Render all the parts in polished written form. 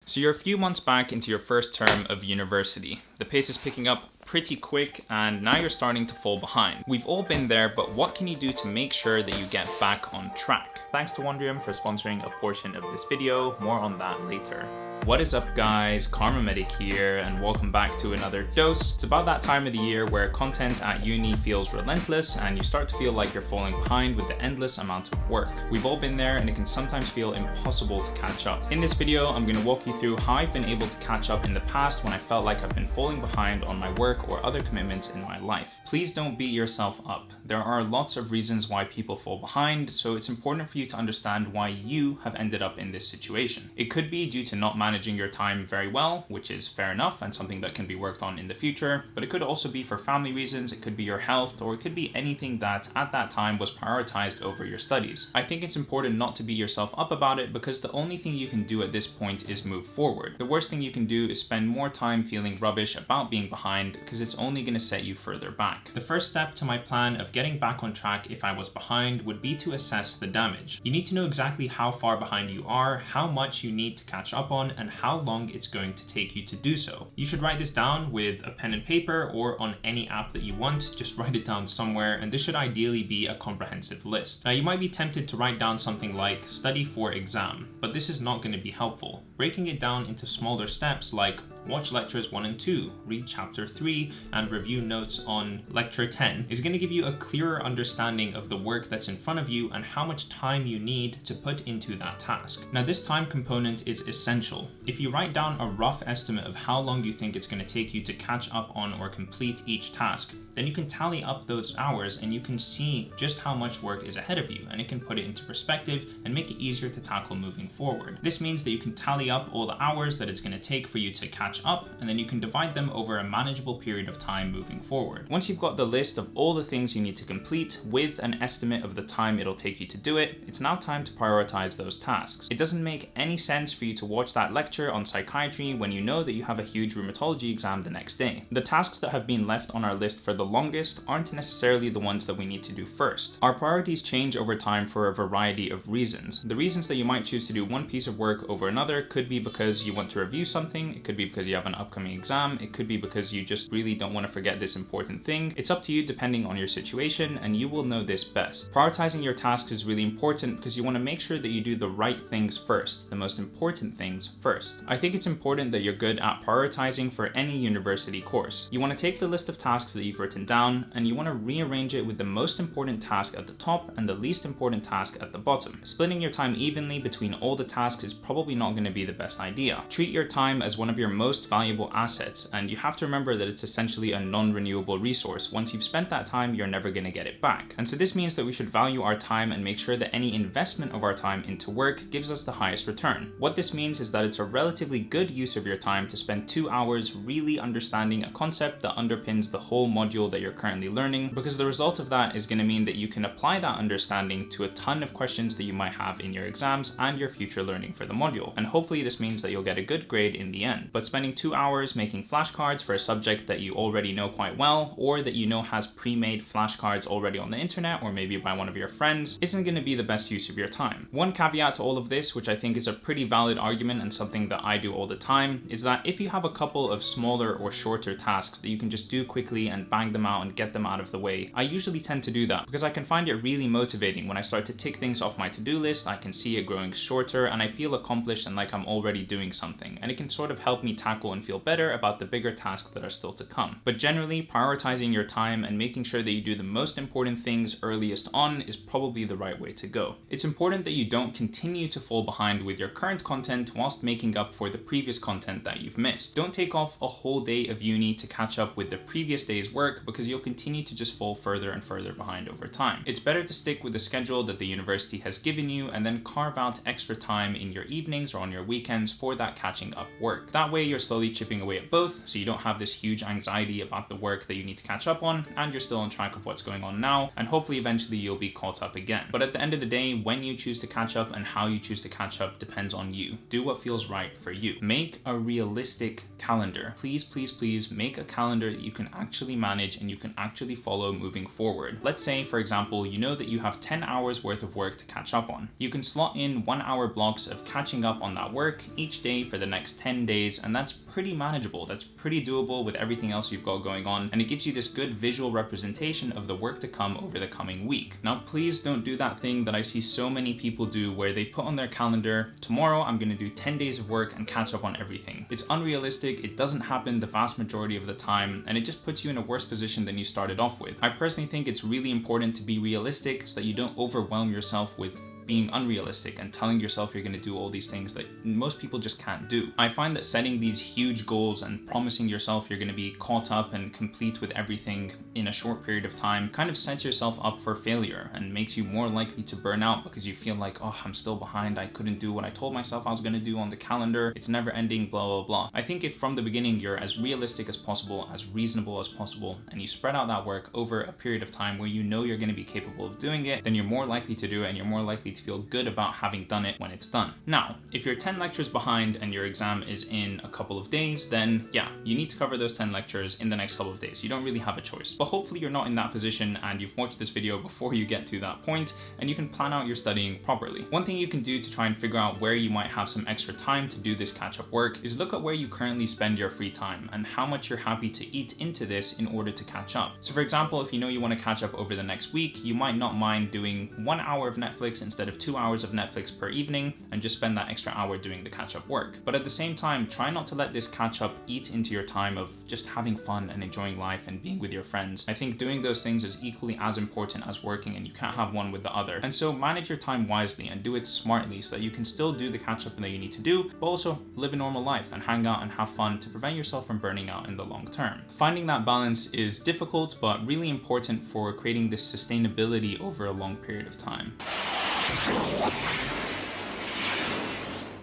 So you're a few months back into your first term of university. The pace is picking up pretty quick and now you're starting to fall behind. We've all been there, but what can you do to make sure that you get back on track? Thanks to Wondrium for sponsoring a portion of this video, more on that later. What is up guys, Karma Medic here and welcome back to another dose. It's about that time of the year where content at uni feels relentless and you start to feel like you're falling behind with the endless amount of work. We've all been there and it can sometimes feel impossible to catch up. In this video, I'm going to walk you through how I've been able to catch up in the past when I felt like I've been falling behind on my work or other commitments in my life. Please don't beat yourself up. There are lots of reasons why people fall behind, so it's important for you to understand why you have ended up in this situation. It could be due to not managing your time very well, which is fair enough and something that can be worked on in the future, but it could also be for family reasons, it could be your health, or it could be anything that at that time was prioritized over your studies. I think it's important not to beat yourself up about it because the only thing you can do at this point is move forward. The worst thing you can do is spend more time feeling rubbish about being behind because it's only going to set you further back. The first step to my plan of getting back on track if I was behind would be to assess the damage. You need to know exactly how far behind you are, how much you need to catch up on, and how long it's going to take you to do so. You should write this down with a pen and paper or on any app that you want. Just write it down somewhere, and this should ideally be a comprehensive list. Now you might be tempted to write down something like study for exam, but this is not going to be helpful. Breaking it down into smaller steps like watch lectures 1 and 2, read chapter 3, and review notes on lecture 10 is going to give you a clearer understanding of the work that's in front of you and how much time you need to put into that task. Now this time component is essential. If you write down a rough estimate of how long you think it's going to take you to catch up on or complete each task, then you can tally up those hours and you can see just how much work is ahead of you, and it can put it into perspective and make it easier to tackle moving forward. This means that you can tally up all the hours that it's going to take for you to catch up, and then you can divide them over a manageable period of time moving forward. Once you've got the list of all the things you need to complete with an estimate of the time it'll take you to do it, it's now time to prioritize those tasks. It doesn't make any sense for you to watch that lecture on psychiatry when you know that you have a huge rheumatology exam the next day. The tasks that have been left on our list for the longest aren't necessarily the ones that we need to do first. Our priorities change over time for a variety of reasons. The reasons that you might choose to do one piece of work over another could be because you want to review something, it could be because you have an upcoming exam, it could be because you just really don't want to forget this important thing. It's up to you depending on your situation, and you will know this best. Prioritizing your tasks is really important because you want to make sure that you do the right things first, the most important things first. I think it's important that you're good at prioritizing for any university course. You want to take the list of tasks that you've written down and you want to rearrange it with the most important task at the top and the least important task at the bottom. Splitting your time evenly between all the tasks is probably not going to be the best idea. Treat your time as one of your most valuable assets, and you have to remember that it's essentially a non-renewable resource. Once you've spent that time, you're never going to get it back. And so this means that we should value our time and make sure that any investment of our time into work gives us the highest return. What this means is that it's a relatively good use of your time to spend 2 hours really understanding a concept that underpins the whole module that you're currently learning, because the result of that is going to mean that you can apply that understanding to a ton of questions that you might have in your exams and your future learning for the module. And hopefully this means that you'll get a good grade in the end. But spending 2 hours making flashcards for a subject that you already know quite well, or that you know has pre-made flashcards already on the internet or maybe by one of your friends, isn't going to be the best use of your time. One caveat to all of this, which I think is a pretty valid argument and something that I do all the time, is that if you have a couple of smaller or shorter tasks that you can just do quickly and bang them out and get them out of the way, I usually tend to do that because I can find it really motivating. When I start to tick things off my to-do list, I can see it growing shorter and I feel accomplished and like I'm already doing something, and it can sort of help me tackle and feel better about the bigger tasks that are still to come. But generally, prioritizing your time and making sure that you do the most important things earliest on is probably the right way to go. It's important that you don't continue to fall behind with your current content whilst making up for the previous content that you've missed. Don't take off a whole day of uni to catch up with the previous day's work because you'll continue to just fall further and further behind over time. It's better to stick with the schedule that the university has given you and then carve out extra time in your evenings or on your weekends for that catching up work. That way you're you're slowly chipping away at both, so you don't have this huge anxiety about the work that you need to catch up on, and you're still on track of what's going on now, and hopefully eventually you'll be caught up again. But at the end of the day, when you choose to catch up and how you choose to catch up depends on you. Do what feels right for you. Make a realistic calendar. Please, please, please make a calendar that you can actually manage and you can actually follow moving forward. Let's say, for example, you know that you have 10 hours worth of work to catch up on. You can slot in 1 hour blocks of catching up on that work each day for the next 10 days, and that's pretty manageable. That's pretty doable with everything else you've got going on, and it gives you this good visual representation of the work to come over the coming week. Now, please don't do that thing that I see so many people do where they put on their calendar, tomorrow I'm going to do 10 days of work and catch up on everything. It's unrealistic, it doesn't happen the vast majority of the time, and it just puts you in a worse position than you started off with. I personally think it's really important to be realistic so that you don't overwhelm yourself with being unrealistic and telling yourself you're going to do all these things that most people just can't do. I find that setting these huge goals and promising yourself you're going to be caught up and complete with everything in a short period of time kind of sets yourself up for failure and makes you more likely to burn out because you feel like, oh, I'm still behind, I couldn't do what I told myself I was going to do on the calendar, it's never ending, blah, blah, blah. I think if from the beginning you're as realistic as possible, as reasonable as possible, and you spread out that work over a period of time where you know you're going to be capable of doing it, then you're more likely to do it and you're more likely to feel good about having done it when it's done. Now, if you're 10 lectures behind and your exam is in a couple of days, then yeah, you need to cover those 10 lectures in the next couple of days. You don't really have a choice. But hopefully you're not in that position and you've watched this video before you get to that point and you can plan out your studying properly. One thing you can do to try and figure out where you might have some extra time to do this catch-up work is look at where you currently spend your free time and how much you're happy to eat into this in order to catch up. So for example, if you know you want to catch up over the next week, you might not mind doing 1 hour of Netflix instead of 2 hours of Netflix per evening and just spend that extra hour doing the catch-up work. But at the same time, try not to let this catch-up eat into your time of just having fun and enjoying life and being with your friends. I think doing those things is equally as important as working, and you can't have one with the other. And so manage your time wisely and do it smartly so that you can still do the catch-up that you need to do, but also live a normal life and hang out and have fun to prevent yourself from burning out in the long term. Finding that balance is difficult, but really important for creating this sustainability over a long period of time.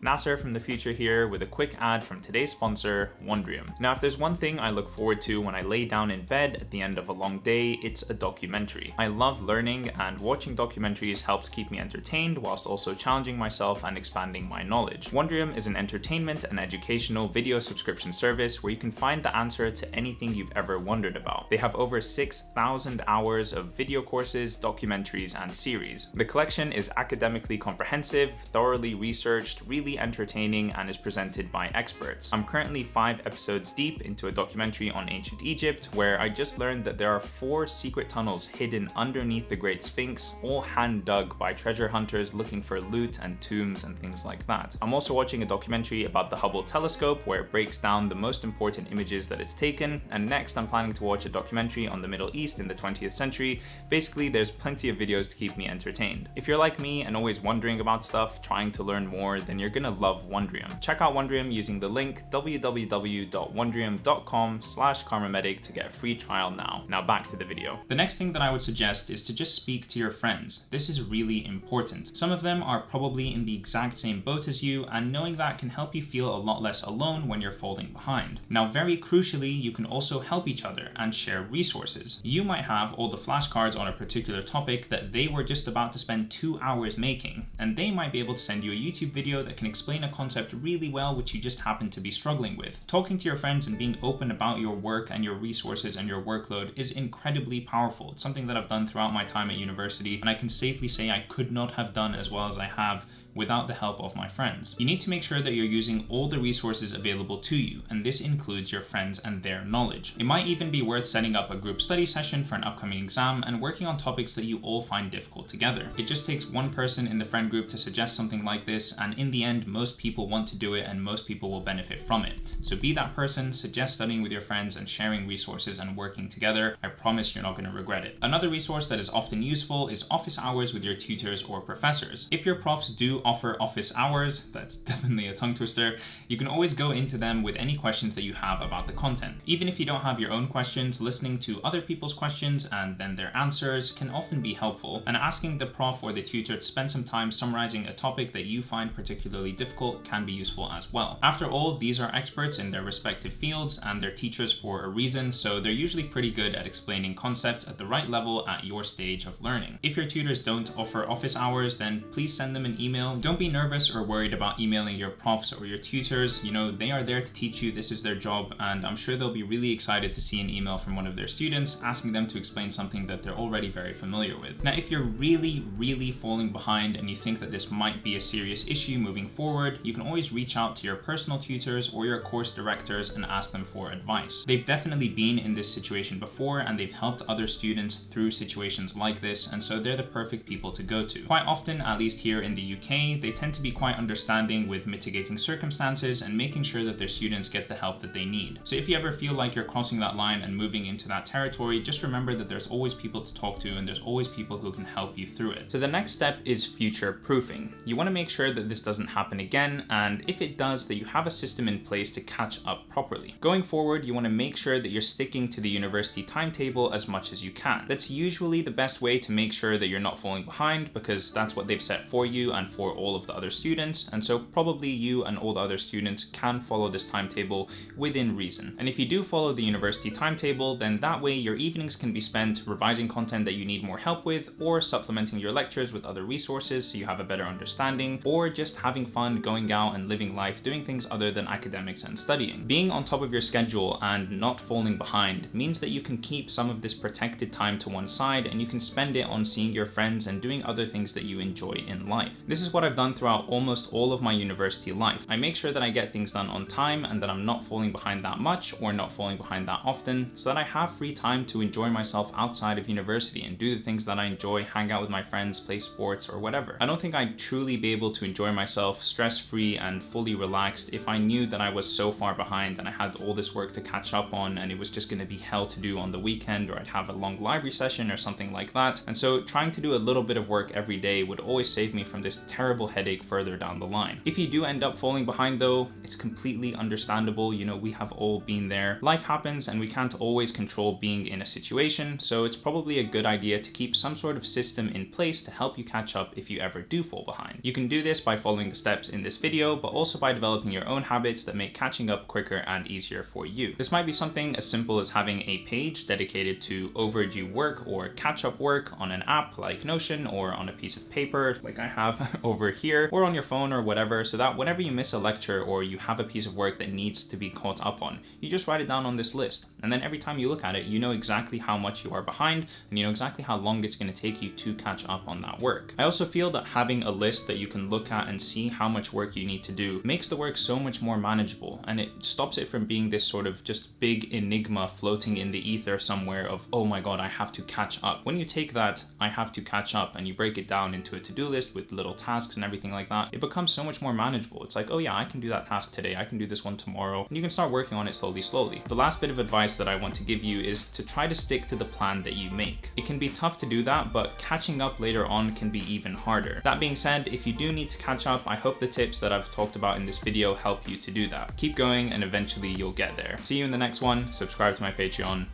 Nasser from the future here with a quick ad from today's sponsor, Wondrium. Now, if there's one thing I look forward to when I lay down in bed at the end of a long day, it's a documentary. I love learning, and watching documentaries helps keep me entertained whilst also challenging myself and expanding my knowledge. Wondrium is an entertainment and educational video subscription service where you can find the answer to anything you've ever wondered about. They have over 6,000 hours of video courses, documentaries, and series. The collection is academically comprehensive, thoroughly researched, really entertaining, and is presented by experts. I'm currently 5 episodes deep into a documentary on ancient Egypt where I just learned that there are 4 secret tunnels hidden underneath the Great Sphinx, all hand dug by treasure hunters looking for loot and tombs and things like that. I'm also watching a documentary about the Hubble telescope where it breaks down the most important images that it's taken, and next I'm planning to watch a documentary on the Middle East in the 20th century. Basically, there's plenty of videos to keep me entertained. If you're like me and always wondering about stuff, trying to learn more, then you're gonna love Wondrium. Check out Wondrium using the link www.wondrium.com/karmamedic to get a free trial now. Now back to the video. The next thing that I would suggest is to just speak to your friends. This is really important. Some of them are probably in the exact same boat as you, and knowing that can help you feel a lot less alone when you're falling behind. Now, very crucially, you can also help each other and share resources. You might have all the flashcards on a particular topic that they were just about to spend 2 hours making, and they might be able to send you a YouTube video that can explain a concept really well which you just happen to be struggling with. Talking to your friends and being open about your work and your resources and your workload is incredibly powerful. It's something that I've done throughout my time at university, and I can safely say I could not have done as well as I have without the help of my friends. You need to make sure that you're using all the resources available to you, and this includes your friends and their knowledge. It might even be worth setting up a group study session for an upcoming exam and working on topics that you all find difficult together. It just takes one person in the friend group to suggest something like this, and in the end, most people want to do it and most people will benefit from it. So be that person, suggest studying with your friends and sharing resources and working together. I promise you're not going to regret it. Another resource that is often useful is office hours with your tutors or professors. If your profs do do offer office hours, that's definitely a tongue twister, you can always go into them with any questions that you have about the content. Even if you don't have your own questions, listening to other people's questions and then their answers can often be helpful, and asking the prof or the tutor to spend some time summarizing a topic that you find particularly difficult can be useful as well. After all, these are experts in their respective fields and they're teachers for a reason, so they're usually pretty good at explaining concepts at the right level at your stage of learning. If your tutors don't offer office hours, then please send them an email. Don't be nervous or worried about emailing your profs or your tutors. You know, they are there to teach you, this is their job, and I'm sure they'll be really excited to see an email from one of their students asking them to explain something that they're already very familiar with. Now, if you're really falling behind and you think that this might be a serious issue moving forward, you can always reach out to your personal tutors or your course directors and ask them for advice. They've definitely been in this situation before and they've helped other students through situations like this, and so they're the perfect people to go to. Quite often, at least here in the UK, they tend to be quite understanding with mitigating circumstances and making sure that their students get the help that they need. So if you ever feel like you're crossing that line and moving into that territory, just remember that there's always people to talk to and there's always people who can help you through it. So the next step is future proofing. You want to make sure that this doesn't happen again, and if it does, that you have a system in place to catch up properly. Going forward, you want to make sure that you're sticking to the university timetable as much as you can. That's usually the best way to make sure that you're not falling behind, because that's what they've set for you and for all of the other students, and so probably you and all the other students can follow this timetable within reason. And if you do follow the university timetable, then that way your evenings can be spent revising content that you need more help with, or supplementing your lectures with other resources so you have a better understanding, or just having fun going out and living life doing things other than academics and studying. Being on top of your schedule and not falling behind means that you can keep some of this protected time to one side and you can spend it on seeing your friends and doing other things that you enjoy in life. This is what I've done throughout almost all of my university life. I make sure that I get things done on time and that I'm not falling behind that much or not falling behind that often, so that I have free time to enjoy myself outside of university and do the things that I enjoy, hang out with my friends, play sports or whatever. I don't think I'd truly be able to enjoy myself stress-free and fully relaxed if I knew that I was so far behind and I had all this work to catch up on and it was just going to be hell to do on the weekend, or I'd have a long library session or something like that. And so trying to do a little bit of work every day would always save me from this terrible headache further down the line. If you do end up falling behind though, it's completely understandable. You know, we have all been there. Life happens and we can't always control being in a situation, so it's probably a good idea to keep some sort of system in place to help you catch up if you ever do fall behind. You can do this by following the steps in this video, but also by developing your own habits that make catching up quicker and easier for you. This might be something as simple as having a page dedicated to overdue work or catch-up work on an app like Notion, or on a piece of paper like I have over here, or on your phone or whatever, so that whenever you miss a lecture or you have a piece of work that needs to be caught up on, you just write it down on this list. And then every time you look at it, you know exactly how much you are behind and you know exactly how long it's going to take you to catch up on that work. I also feel that having a list that you can look at and see how much work you need to do makes the work so much more manageable, and it stops it from being this sort of just big enigma floating in the ether somewhere of, oh my god, I have to catch up. When you take that I have to catch up and you break it down into a to-do list with little tasks and everything like that, it becomes so much more manageable. It's like, oh yeah, I can do that task today, I can do this one tomorrow, and you can start working on it slowly. The last bit of advice that I want to give you is to try to stick to the plan that you make. It can be tough to do that, but catching up later on can be even harder. That being said, if you do need to catch up, I hope the tips that I've talked about in this video help you to do that. Keep going and eventually you'll get there. See you in the next one. Subscribe to my Patreon.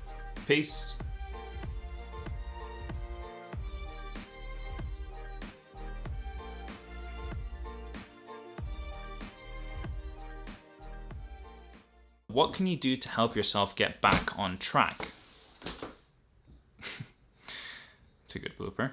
Peace. What can you do to help yourself get back on track? It's a good blooper.